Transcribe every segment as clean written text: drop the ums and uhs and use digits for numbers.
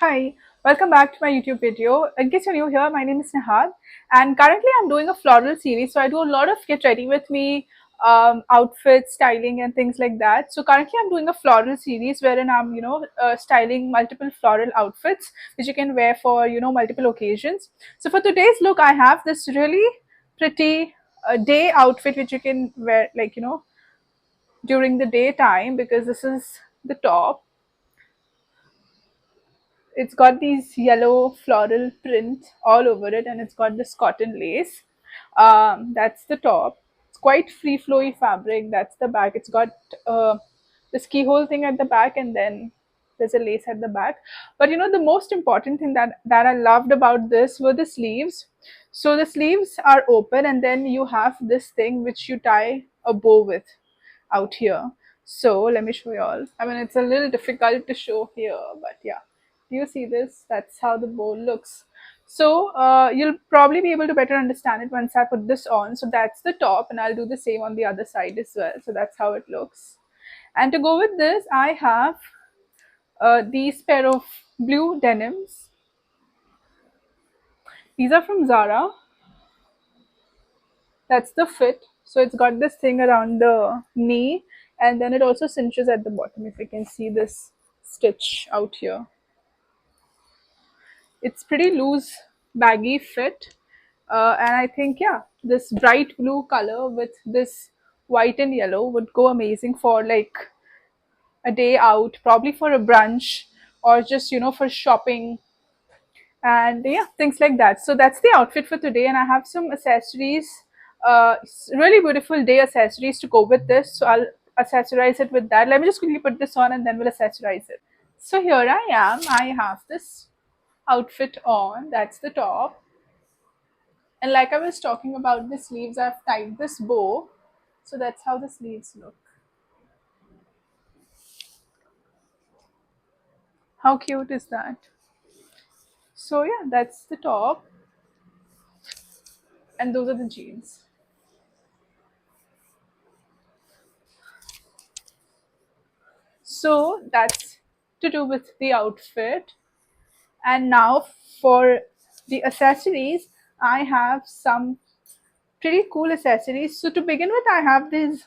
Hi, welcome back to my YouTube video. In case you're new here, my name is Nihal, and currently I'm doing a floral series. So I do a lot of get ready with me outfits, styling, and things like that. So currently I'm doing a floral series wherein I'm styling multiple floral outfits which you can wear for multiple occasions. So for today's look, I have this really pretty day outfit which you can wear during the daytime because this is the top. It's got these yellow floral print all over it, and it's got this cotton lace. That's the top. It's quite free flowy fabric. That's the back. It's got this keyhole thing at the back, and then there's a lace at the back. But the most important thing that I loved about this were the sleeves. So the sleeves are open, and then you have this thing which you tie a bow with out here. So let me show you all. I mean, it's a little difficult to show here, but yeah. Do you see this? That's how the bowl looks. So you'll probably be able to better understand it once I put this on. So that's the top, and I'll do the same on the other side as well. So that's how it looks. And to go with this, I have these pair of blue denims. These are from Zara. That's the fit. So it's got this thing around the knee, and then it also cinches at the bottom. If you can see this stitch out here, it's pretty loose, baggy fit. And I think, yeah, this bright blue color with this white and yellow would go amazing for like a day out, probably for a brunch or just for shopping and yeah, things like that. So that's the outfit for today, and I have some accessories, really beautiful day accessories to go with this. So I'll accessorize it with that. Let me just quickly put this on and then we'll accessorize it. So here I am. I have this outfit on. That's the top. And like I was talking about the sleeves, I've tied this bow. So that's how the sleeves look. How cute is that? So yeah, that's the top. And those are the jeans. So that's to do with the outfit. And now for the accessories, I have some pretty cool accessories. So to begin with, I have these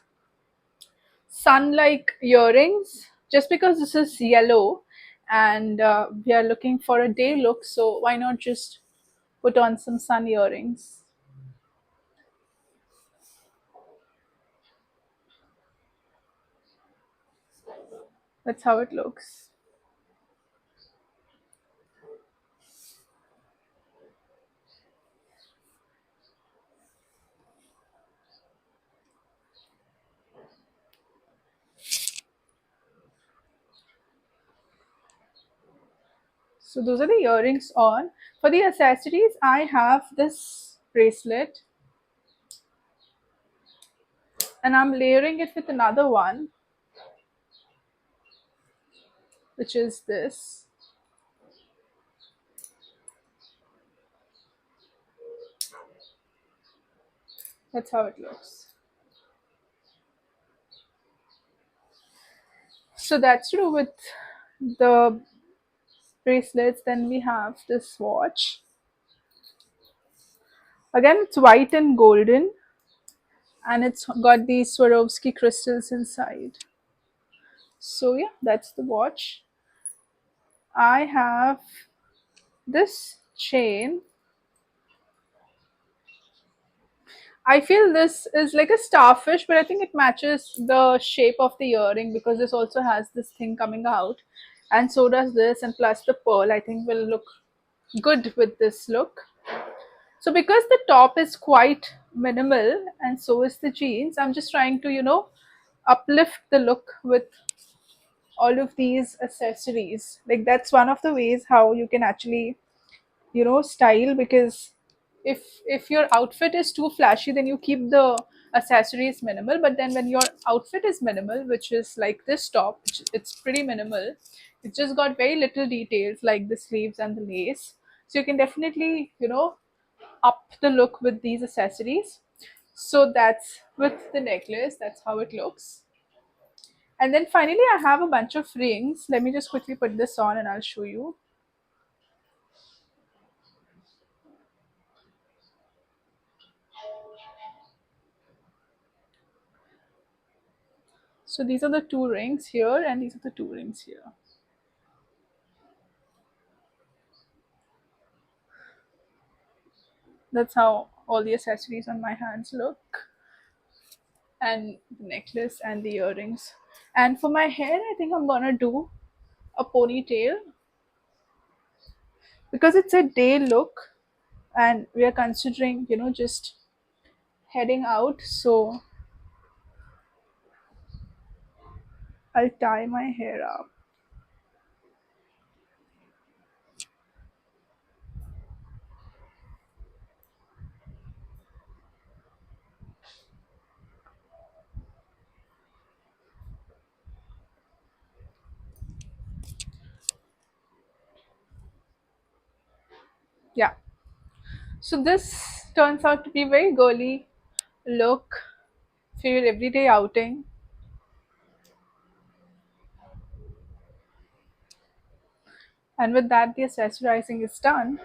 sun-like earrings. Just because this is yellow, and we are looking for a day look, so why not just put on some sun earrings? That's how it looks. So those are the earrings on. For the accessories, I have this bracelet, and I'm layering it with another one, which is this. That's how it looks. So that's to do with the bracelets. Then we have this watch. Again, it's white and golden, and it's got these Swarovski crystals inside. So yeah, that's the watch. I have this chain. I feel this is like a starfish, but I think it matches the shape of the earring because this also has this thing coming out, and so does this, and plus the pearl. I think will look good with this look. So because the top is quite minimal and so is the jeans, I'm just trying to uplift the look with all of these accessories. Like that's one of the ways how you can actually style, because if your outfit is too flashy, then you keep the accessories minimal. But then when your outfit is minimal, which is like this top, which it's pretty minimal, it's just got very little details like the sleeves and the lace, so you can definitely up the look with these accessories. So that's with the necklace. That's how it looks. And then finally I have a bunch of rings. Let me just quickly put this on and I'll show you. So these are the two rings here, and these are the two rings here. That's how all the accessories on my hands look, and the necklace and the earrings. And for my hair, I think I'm gonna do a ponytail because it's a day look, and we are considering, just heading out. So I'll tie my hair up. Yeah. So this turns out to be a very girly look for your everyday outing. And with that, the accessorizing is done.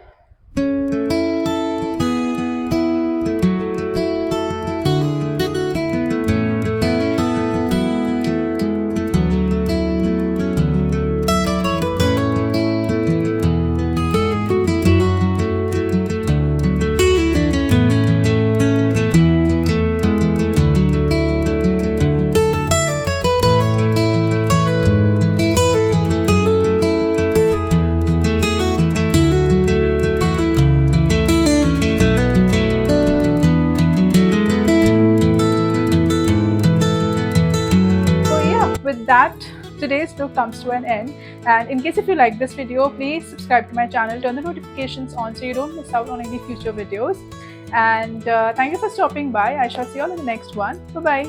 So yeah, with that, today's look comes to an end. And in case if you like this video, please subscribe to my channel, turn the notifications on so you don't miss out on any future videos. And thank you for stopping by. I shall see you all in the next one. Bye bye.